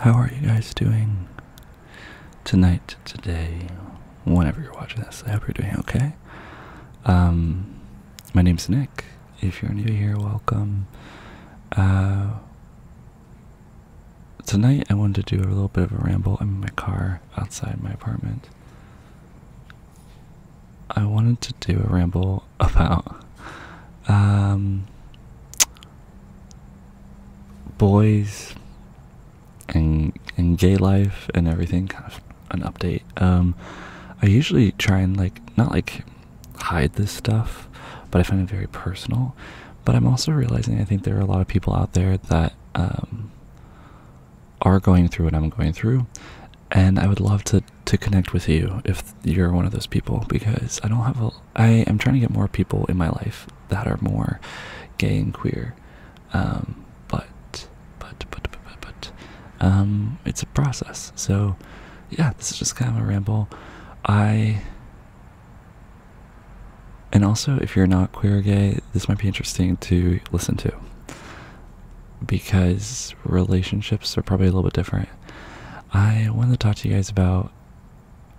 How are you guys doing tonight, today, whenever you're watching this? I hope you're doing okay. My name's Nick. If you're new here, welcome. Tonight I wanted to do a little bit of a ramble. I'm in my car outside my apartment. I wanted to do a ramble about boys and gay life and everything, kind of an update. I usually try and not hide this stuff, but I find it very personal. But I'm also realizing I think there are a lot of people out there that are going through what I'm going through, and I would love to connect with you if you're one of those people, because I am trying to get more people in my life that are more gay and queer, but it's a process. So yeah, this is just kind of a ramble. And also, if you're not queer or gay, this might be interesting to listen to, because relationships are probably a little bit different. I wanted to talk to you guys about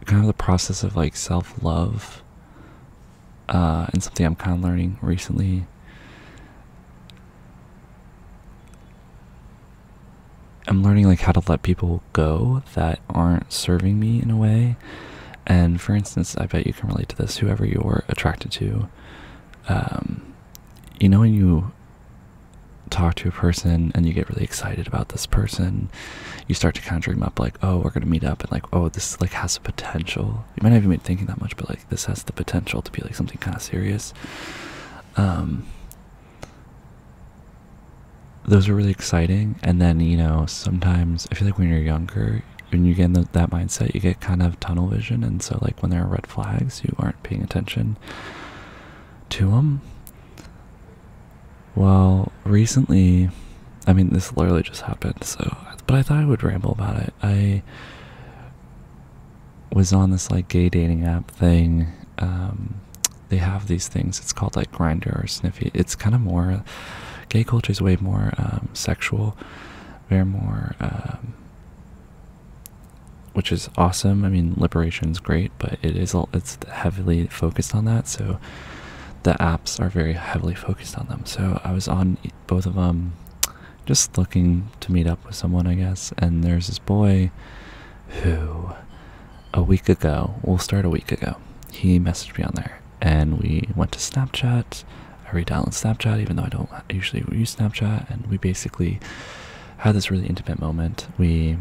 kind of the process of self-love, and something I'm kind of learning recently. I'm learning how to let people go that aren't serving me in a way. And for instance, I bet you can relate to this, whoever you're attracted to. You know, when you talk to a person and you get really excited about this person, you start to kind of dream up oh, we're gonna meet up, and oh, this has a potential. You might not even be thinking that much, but this has the potential to be something kind of serious. Those are really exciting. And then, you know, sometimes I feel when you're younger, when you get in that mindset, you get kind of tunnel vision, and so when there are red flags, you aren't paying attention to them. Well, recently, I mean, this literally just happened, but I thought I would ramble about it. I was on this gay dating app thing. They have these things, it's called Grindr or Sniffy. It's kind of more, gay culture is way more sexual, very more, which is awesome. I mean, liberation's great, but it's heavily focused on that, so the apps are very heavily focused on them. So I was on both of them, just looking to meet up with someone, I guess. And there's this boy who, a week ago, he messaged me on there, and we went to Snapchat. I re-downloaded Snapchat, even though I don't usually use Snapchat, and we basically had this really intimate moment. We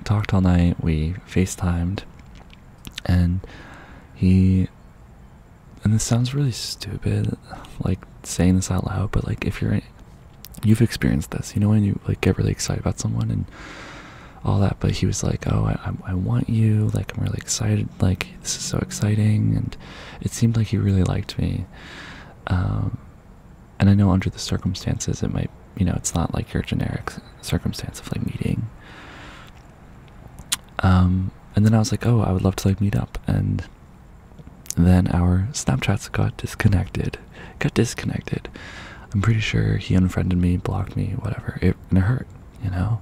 talked all night, we FaceTimed, and this sounds really stupid, saying this out loud, but if you've experienced this, you know, when you get really excited about someone and all that. But he was oh, I want you, I'm really excited, this is so exciting. And it seemed like he really liked me, and I know under the circumstances it might, you know, it's not your generic circumstance of meeting. And then I was oh, I would love to meet up. And then our Snapchats got disconnected. I'm pretty sure he unfriended me, blocked me, whatever. And it hurt, you know?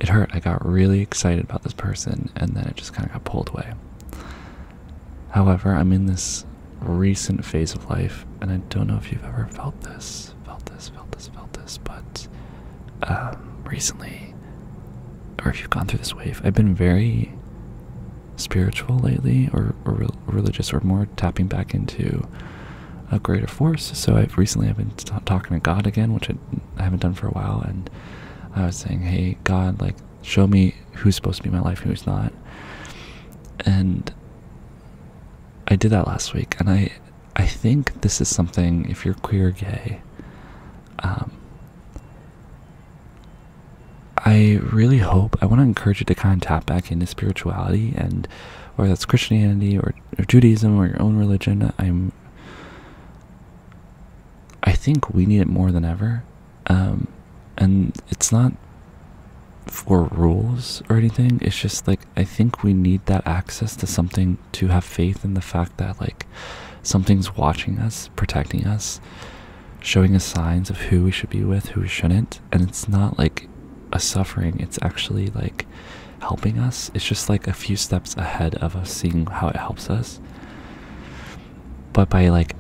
It hurt. I got really excited about this person, and then it just kind of got pulled away. However, I'm in this recent phase of life, and I don't know if you've ever felt this, but recently, or if you've gone through this wave, I've been very spiritual lately, or religious, or more tapping back into a greater force. So I've been talking to God again, which I haven't done for a while, and I was saying, hey God, show me who's supposed to be in my life and who's not. And I did that last week, and I think this is something, if you're queer or gay, I really hope, I want to encourage you to kind of tap back into spirituality, and whether that's Christianity or Judaism or your own religion. I think we need it more than ever, and it's not for rules or anything. It's just I think we need that access to something, to have faith in the fact that something's watching us, protecting us, showing us signs of who we should be with, who we shouldn't. And it's not a suffering, it's actually like helping us. It's just like a few steps ahead of us seeing how it helps us. But by like,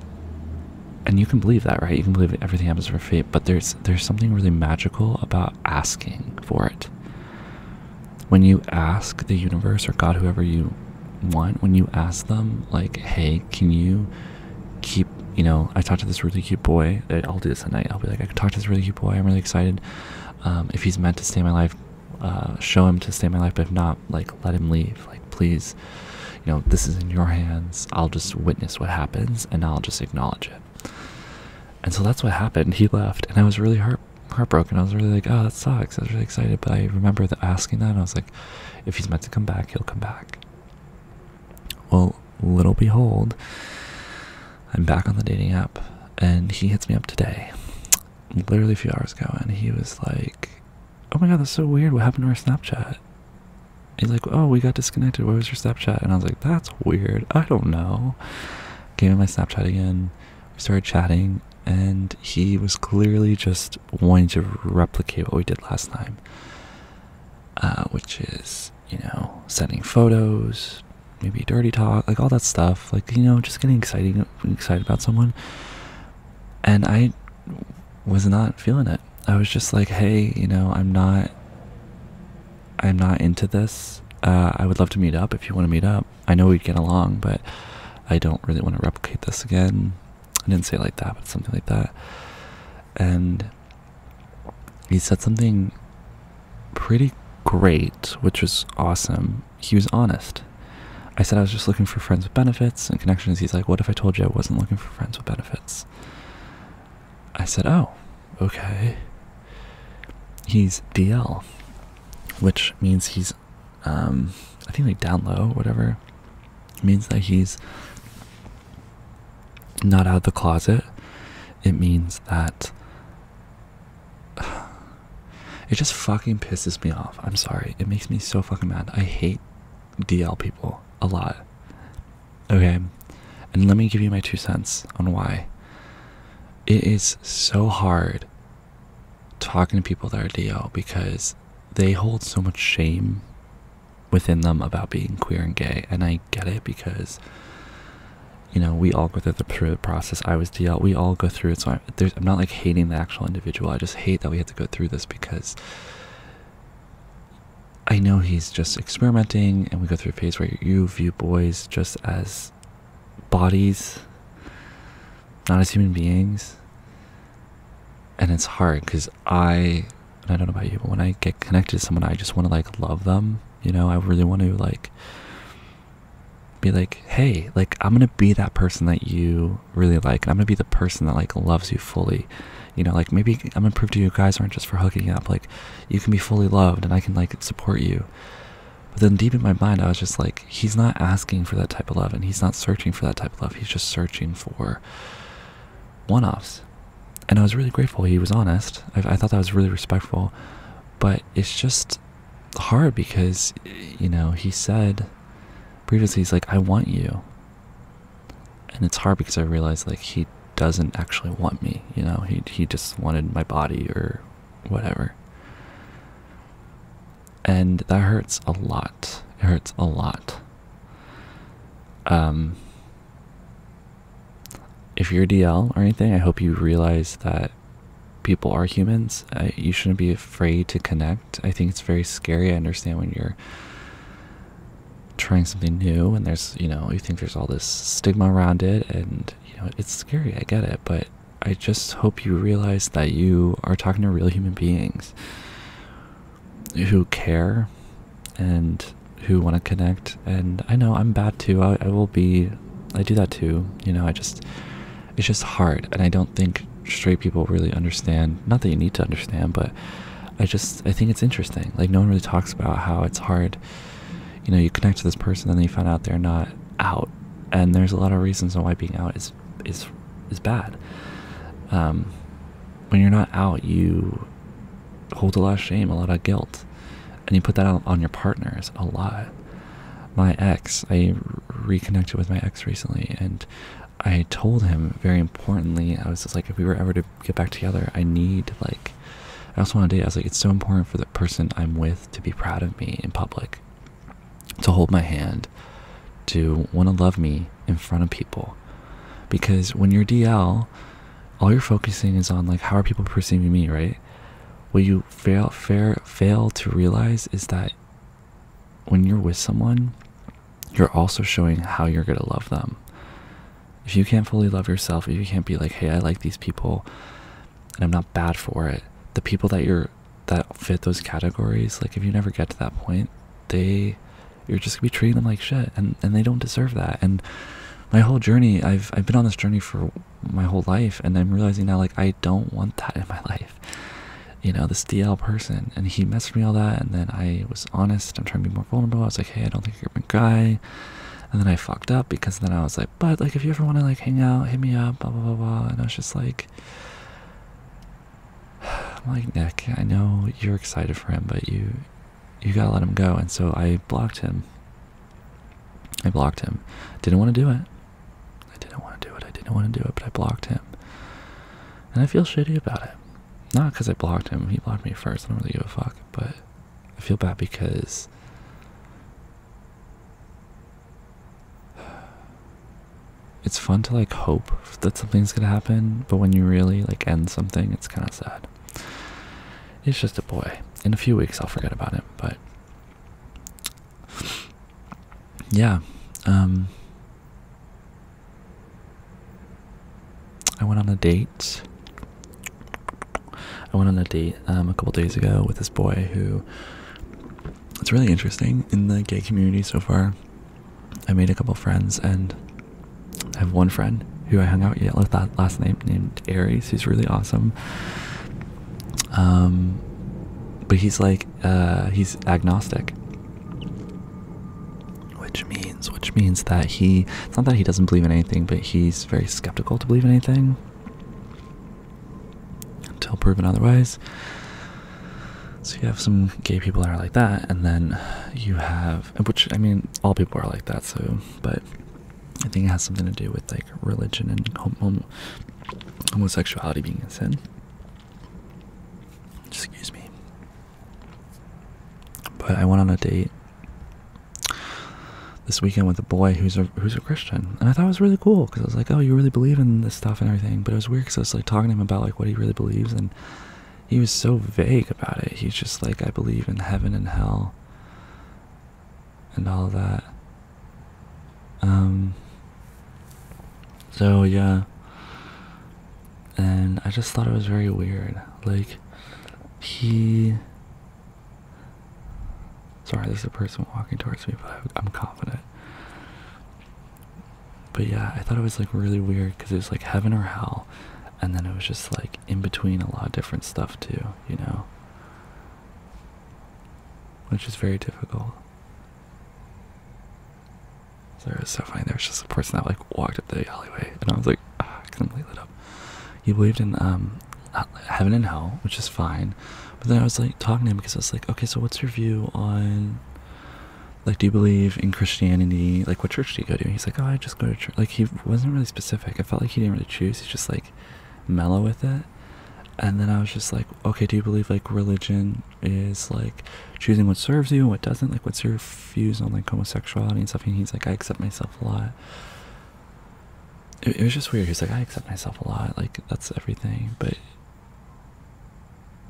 and you can believe that, right? You can believe everything happens for fate, but there's something really magical about asking for it. When you ask the universe or God, whoever you want, when you ask them like, hey, can you keep, you know, I talked to this really cute boy. I'll do this at night. I'll be like, I can talk to this really cute boy. I'm really excited. If he's meant to stay in my life, show him to stay in my life. But if not, like, let him leave. Like, please, you know, this is in your hands. I'll just witness what happens and I'll just acknowledge it. And so that's what happened. He left and I was really heartbroken. I was really like, oh, that sucks. I was really excited. But I remember asking that and I was like, if he's meant to come back, he'll come back. Well, little behold, I'm back on the dating app and he hits me up today, literally a few hours ago, and he was like, oh my god, that's so weird, what happened to our Snapchat? He's like, oh, we got disconnected, what was your Snapchat? And I was like, that's weird, I don't know. Gave him my Snapchat again, we started chatting, and he was clearly just wanting to replicate what we did last time, which is, you know, sending photos, maybe dirty talk, like all that stuff, like, you know, just getting excited about someone. And I was not feeling it. I was just like, hey, you know, I'm not into this. I would love to meet up if you want to meet up. I know we'd get along, but I don't really want to replicate this again. I didn't say it like that, but something like that. And he said something pretty great, which was awesome. He was honest. I said I was just looking for friends with benefits and connections. He's like, what if I told you I wasn't looking for friends with benefits? I said, oh, okay. He's DL, which means he's, I think like down low, whatever. It means that he's not out of the closet. It means that it just fucking pisses me off. I'm sorry. It makes me so fucking mad. I hate DL people a lot. Okay, and let me give you my 2 cents on why. It is so hard talking to people that are DL because they hold so much shame within them about being queer and gay, and I get it because, you know, we all go through the process. I was DL. We all go through it, so I'm not like hating the actual individual. I just hate that we have to go through this because I know he's just experimenting, and we go through a phase where you view boys just as bodies, not as human beings. And it's hard because I don't know about you, but when I get connected to someone, I just want to like love them. You know, I really want to like be like, hey, like I'm gonna be that person that you really like, and I'm gonna be the person that like loves you fully. You know, like maybe I'm gonna prove to you guys aren't just for hooking up. Like you can be fully loved, and I can like support you. But then deep in my mind, I was just like, he's not asking for that type of love, and he's not searching for that type of love. He's just searching for one-offs. And I was really grateful he was honest. I thought that was really respectful. But it's just hard because, you know, he said previously, he's like, I want you. And it's hard because I realized like he doesn't actually want me, you know, he just wanted my body or whatever. And that hurts a lot. It hurts a lot. If you're DL or anything, I hope you realize that people are humans. You shouldn't be afraid to connect. I think it's very scary. I understand when you're trying something new and there's, you know, you think there's all this stigma around it, and, you know, it's scary. I get it. But I just hope you realize that you are talking to real human beings who care and who want to connect. And I know I'm bad too. I do that too. You know, it's just hard, and I don't think straight people really understand. Not that you need to understand, but I think it's interesting. Like, no one really talks about how it's hard. You know, you connect to this person and then you find out they're not out, and there's a lot of reasons why being out is bad. When you're not out, you hold a lot of shame, a lot of guilt, and you put that on your partners a lot. My ex, I reconnected with my ex recently, and I told him very importantly, I was just like, if we were ever to get back together, I need like I also want to date. I was like, it's so important for the person I'm with to be proud of me in public, to hold my hand, to want to love me in front of people. Because when you're DL, all you're focusing is on like, how are people perceiving me, right? What you fail to realize is that when you're with someone, you're also showing how you're gonna love them. If you can't fully love yourself, if you can't be like, hey, I like these people and I'm not bad for it, the people that fit those categories, like if you never get to that point, you're just gonna be treating them like shit, and they don't deserve that. And my whole journey, I've been on this journey for my whole life, and I'm realizing now, like, I don't want that in my life. You know, this DL person, and he messaged me all that, and then I was honest, I'm trying to be more vulnerable. I was like, hey, I don't think you're my guy. And then I fucked up, because then I was like, but like, if you ever want to like hang out, hit me up, blah blah blah blah. And I was just like, I'm like, Nick, I know you're excited for him, but you gotta let him go. And so I blocked him. Didn't want to do it. I didn't want to do it, but I blocked him. And I feel shitty about it. Not because I blocked him. He blocked me first. I don't really give a fuck. But I feel bad because it's fun to like hope that something's gonna happen, but when you really like end something, it's kind of sad. He's just a boy. In a few weeks I'll forget about him, but yeah. I went on a date. A couple days ago with this boy who, it's really interesting in the gay community so far. I made a couple friends, and I have one friend who I hung out with that last name named Aries, who's really awesome. But he's like, he's agnostic, which means that it's not that he doesn't believe in anything, but he's very skeptical to believe in anything until proven otherwise. So you have some gay people that are like that, and then you have, which, I mean, all people are like that, so, but I think it has something to do with like religion and homosexuality being a sin. Excuse me. But I went on a date this weekend with a boy who's a Christian, and I thought it was really cool, because I was like, oh, you really believe in this stuff and everything. But it was weird because I was like talking to him about like what he really believes, and he was so vague about it. He's just like, I believe in heaven and hell and all of that. So yeah, and I just thought it was very weird. Like, sorry, there's a person walking towards me, but I'm confident. But yeah, I thought it was like really weird, because it was like heaven or hell, and then it was just like in between a lot of different stuff too, you know, which is very difficult. So it was so funny. There was just a person that like walked up the alleyway, and I was like, I couldn't believe it up. He believed in heaven and hell, which is fine. But then I was like talking to him, because I was like, okay, so what's your view on, like, do you believe in Christianity? Like, what church do you go to? And he's like, oh, I just go to church. Like, he wasn't really specific. I felt like he didn't really choose. He's just like mellow with it. And then I was just like, okay, do you believe like religion is like choosing what serves you and what doesn't? Like, what's your views on like homosexuality and stuff? And he's like, I accept myself a lot. It was just weird. He's like, I accept myself a lot. Like, that's everything. But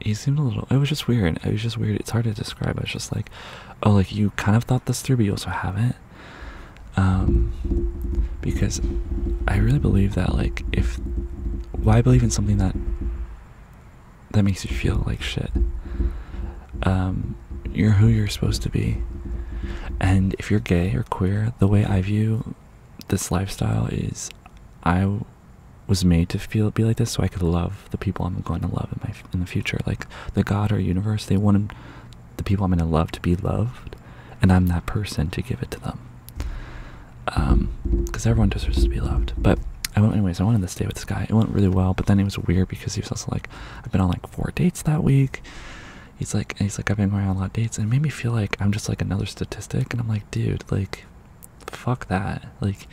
he seemed a little, it was just weird. It's hard to describe. I was just like, oh, like, you kind of thought this through, but you also haven't. Because I really believe that, like, I believe in something that makes you feel like shit. You're who you're supposed to be. And if you're gay or queer, the way I view this lifestyle is, I was made to be like this so I could love the people I'm going to love in the future. Like, the God or universe, they wanted the people I'm going to love to be loved, and I'm that person to give it to them. Because everyone deserves to be loved. But I went on this date with this guy. It went really well, but then it was weird because he was also like, I've been on like 4 dates that week. He's like, I've been going on a lot of dates, and it made me feel like I'm just like another statistic. And I'm like, dude, like, fuck that. Like,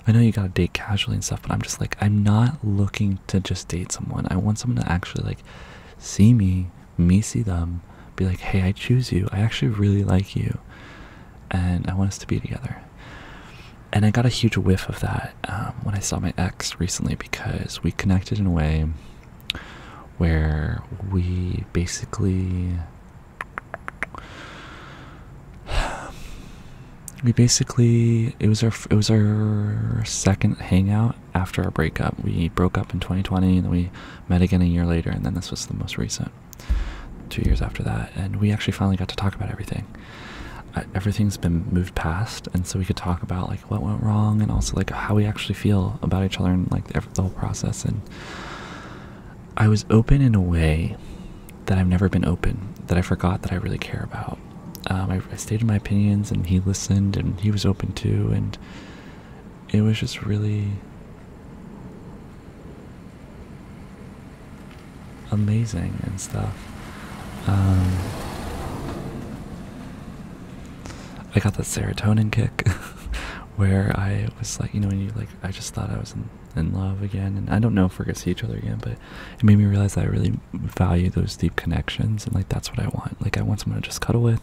I know you gotta date casually and stuff, but I'm just like, I'm not looking to just date someone. I want someone to actually like see me see them, be like, hey, I choose you, I actually really like you, and I want us to be together. And I got a huge whiff of that when I saw my ex recently, because we connected in a way where we basically it was our second hangout after our breakup. We broke up in 2020, and then we met again a year later, and then this was the most recent, 2 years after that, and we actually finally got to talk about everything. Everything's been moved past, and so we could talk about like what went wrong, and also like how we actually feel about each other, and like the whole process. And I was open in a way that I've never been open, that I forgot that I really care about. I stated my opinions, and he listened, and he was open too, and it was just really amazing and stuff. I got that serotonin kick where I was like, you know, when you like, I just thought I was in love again, and I don't know if we're gonna see each other again, but it made me realize that I really value those deep connections, and like that's what I want. Like I want someone to just cuddle with.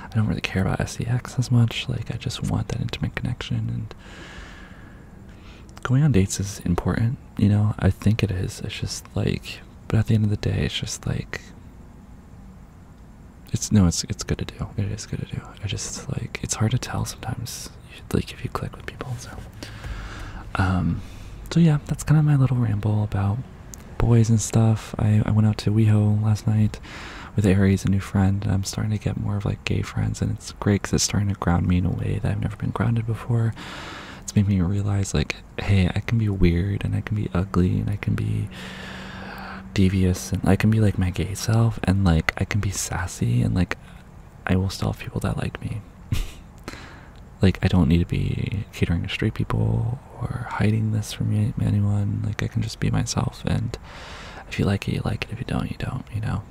I don't really care about sex as much. Like I just want that intimate connection, and going on dates is important, you know. I think it is. It's just like, but at the end of the day, it's just like, it's good to do. It is good to do. I just like, it's hard to tell sometimes, like if you click with people. So yeah, that's kind of my little ramble about boys and stuff. I went out to WeHo last night with Aries, a new friend, and I'm starting to get more of like gay friends, and it's great because it's starting to ground me in a way that I've never been grounded before. It's made me realize like, hey, I can be weird, and I can be ugly, and I can be devious, and I can be like my gay self, and like I can be sassy, and like I will still have people that like me. Like I don't need to be catering to straight people or hiding this from anyone. Like I can just be myself, and if you like it, you like it. If you don't, you don't, you know.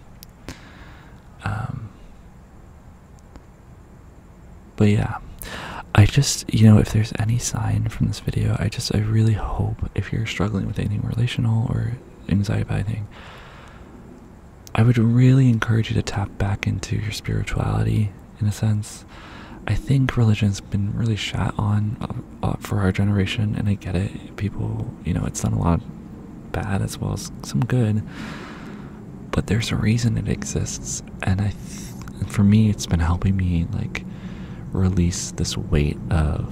But yeah, I just, you know, if there's any sign from this video, I really hope, if you're struggling with anything relational or anxiety about anything, I would really encourage you to tap back into your spirituality, in a sense. I think religion's been really shat on for our generation, and I get it. People, you know, it's done a lot of bad as well as some good, but there's a reason it exists, and for me, it's been helping me like release this weight of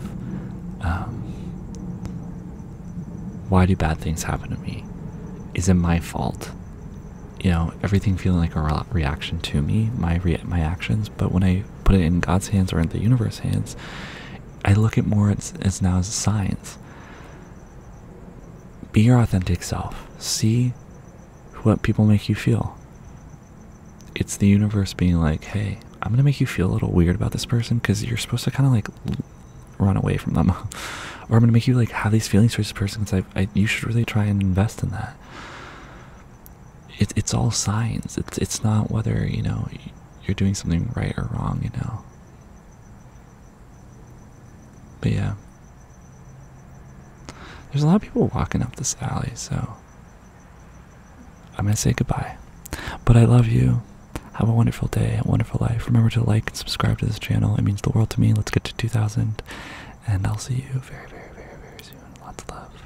why do bad things happen to me? Is it my fault? You know, everything feeling like a reaction to me, my actions. But when I put it in God's hands or in the universe's hands, I look at more as now as signs. Be your authentic self. See what people make you feel. It's the universe being like, hey, I'm gonna make you feel a little weird about this person, because you're supposed to kind of like run away from them. Or I'm gonna make you like have these feelings for this person, because you should really try and invest in that. It's all signs. It's not whether, you know, you're doing something right or wrong, you know. But yeah, there's a lot of people walking up this alley, so I'm gonna say goodbye. But I love you. Have a wonderful day, a wonderful life. Remember to like and subscribe to this channel. It means the world to me. Let's get to 2,000, and I'll see you very, very, very, very soon. Lots of love.